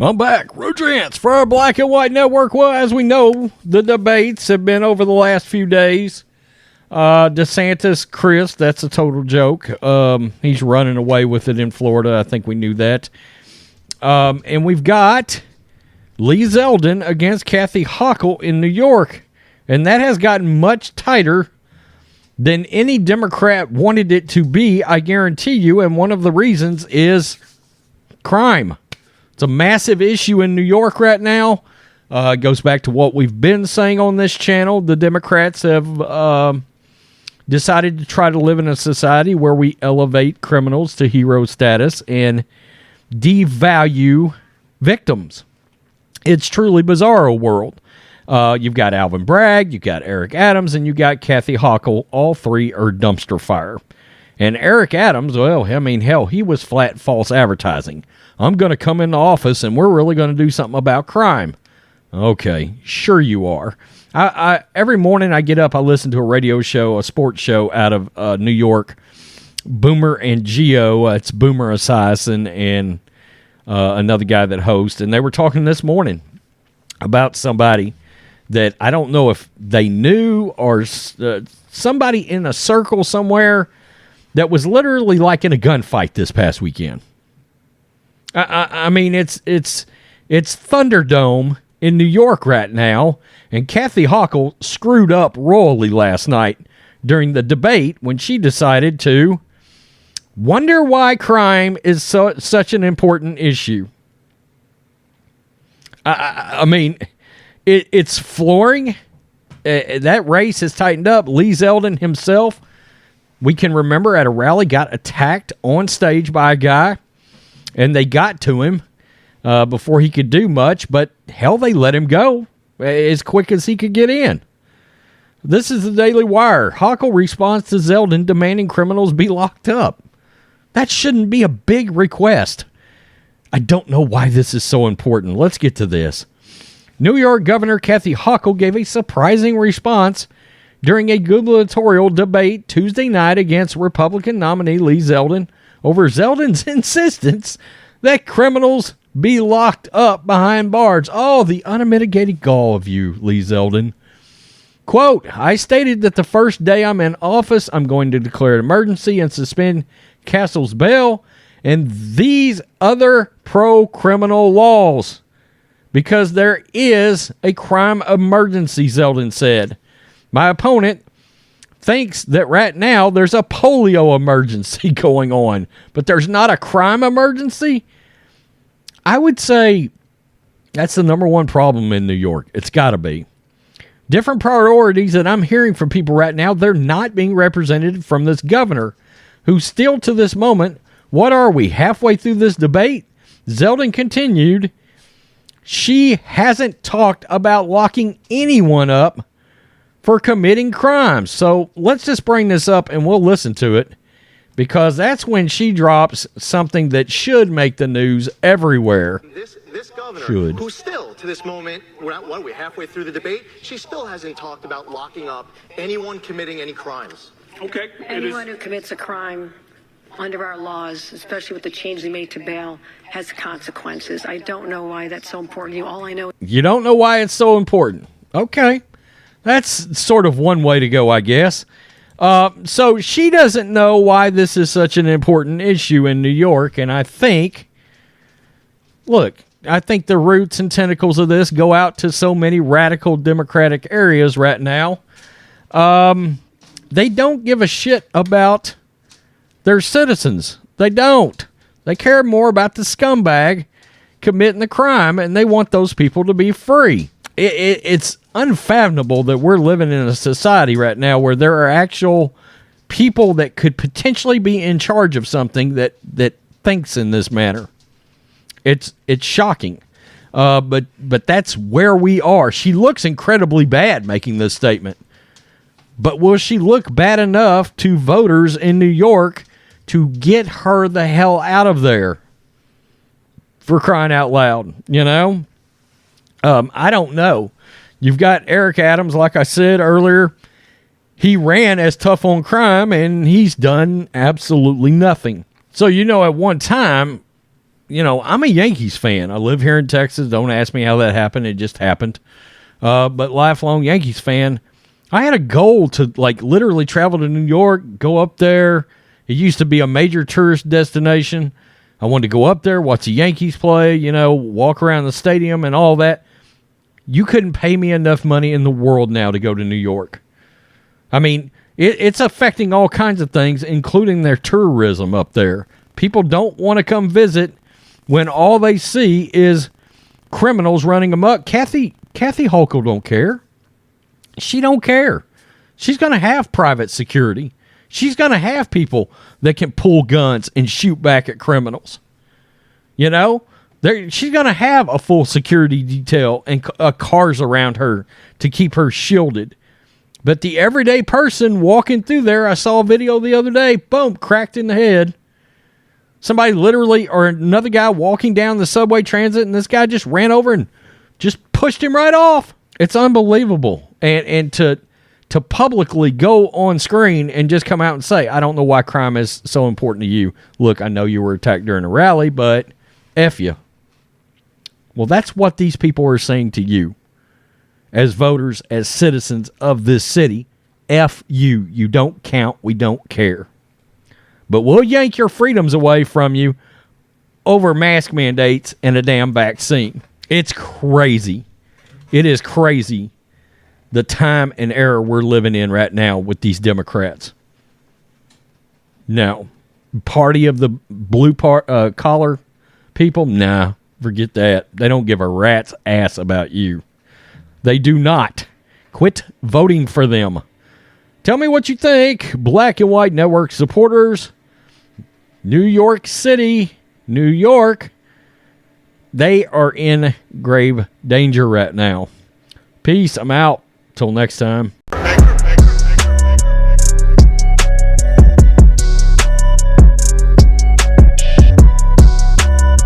I'm back. Rodrance for our Black and White Network. Well, as we know, the debates have been over the last few days. DeSantis, Chris, that's a total joke. He's running away with it in Florida. I think we knew that. And we've got Lee Zeldin against Kathy Hochul in New York. And that has gotten much tighter than any Democrat wanted it to be, I guarantee you. And one of the reasons is crime. It's a massive issue in New York right now. It goes back to what we've been saying on this channel. The Democrats have decided to try to live in a society where we elevate criminals to hero status and devalue victims. It's truly bizarro world. You've got Alvin Bragg, you've got Eric Adams, and you got Kathy Hochul. All three are dumpster fire. And Eric Adams, well, I mean, hell, he was flat false advertising. I'm going to come into office and we're really going to do something about crime. Okay, sure you are. I every morning I get up, I listen to a radio show, a sports show out of New York, Boomer and Geo. It's Boomer Esiason and another guy that hosts. And they were talking this morning about somebody that I don't know if they knew or somebody in a circle somewhere that was literally like in a gunfight this past weekend. I mean, it's Thunderdome in New York right now, and Kathy Hochul screwed up royally last night during the debate when she decided to wonder why crime is such an important issue. I mean, it's flooring. That race has tightened up. Lee Zeldin himself, we can remember at a rally, got attacked on stage by a guy, and they got to him before he could do much, but hell, they let him go as quick as he could get in. This is the Daily Wire. Hochul responds to Zeldin demanding criminals be locked up. That shouldn't be a big request. I don't know why this is so important. Let's get to this. New York Governor Kathy Hochul gave a surprising response during a gubernatorial debate Tuesday night against Republican nominee Lee Zeldin over Zeldin's insistence that criminals be locked up behind bars. Oh, the unmitigated gall of you, Lee Zeldin. Quote, I stated that the first day I'm in office, I'm going to declare an emergency and suspend Castle's bail and these other pro-criminal laws because there is a crime emergency, Zeldin said. My opponent thinks that right now there's a polio emergency going on, but there's not a crime emergency. I would say that's the number one problem in New York. It's got to be. Different priorities that I'm hearing from people right now, they're not being represented from this governor, who still to this moment, what are we, halfway through this debate? Zeldin continued, she hasn't talked about locking anyone up for committing crimes. So let's just bring this up and we'll listen to it, because that's when she drops something that should make the news everywhere. This governor, who still, to this moment, we're halfway through the debate, she still hasn't talked about locking up anyone committing any crimes. Okay. Anyone who commits a crime under our laws, especially with the change they made to bail, has consequences. I don't know why that's so important to you. All I know... You don't know why it's so important. Okay. That's sort of one way to go, I guess. So she doesn't know why this is such an important issue in New York, and I think the roots and tentacles of this go out to so many radical Democratic areas right now. They don't give a shit about their citizens. They don't. They care more about the scumbag committing the crime, and they want those people to be free. It's unfathomable that we're living in a society right now where there are actual people that could potentially be in charge of something that thinks in this manner. It's shocking. But that's where we are. She looks incredibly bad making this statement. But will she look bad enough to voters in New York to get her the hell out of there? For crying out loud, you know? I don't know. You've got Eric Adams, like I said earlier. He ran as tough on crime, and he's done absolutely nothing. So, you know, at one time, I'm a Yankees fan. I live here in Texas. Don't ask me how that happened. It just happened. But lifelong Yankees fan. I had a goal to literally travel to New York, go up there. It used to be a major tourist destination. I wanted to go up there, watch the Yankees play, walk around the stadium and all that. You couldn't pay me enough money in the world now to go to New York. I mean, it's affecting all kinds of things, including their tourism up there. People don't want to come visit when all they see is criminals running amok. Kathy Hochul don't care. She don't care. She's going to have private security. She's going to have people that can pull guns and shoot back at criminals. She's going to have a full security detail and cars around her to keep her shielded. But the everyday person walking through there, I saw a video the other day, boom, cracked in the head. Somebody literally, or another guy walking down the subway transit, and this guy just ran over and just pushed him right off. It's unbelievable. And to publicly go on screen and just come out and say, I don't know why crime is so important to you. Look, I know you were attacked during a rally, but F you. Well, that's what these people are saying to you as voters, as citizens of this city. F you. You don't count. We don't care. But we'll yank your freedoms away from you over mask mandates and a damn vaccine. It's crazy. It is crazy the time and era we're living in right now with these Democrats. No. Party of the blue collar people? Nah, forget that. They don't give a rat's ass about you. They do not. Quit voting for them. Tell me what you think, Black and White Network supporters. New York City, New York, they are in grave danger right now. Peace. I'm out. Till next time.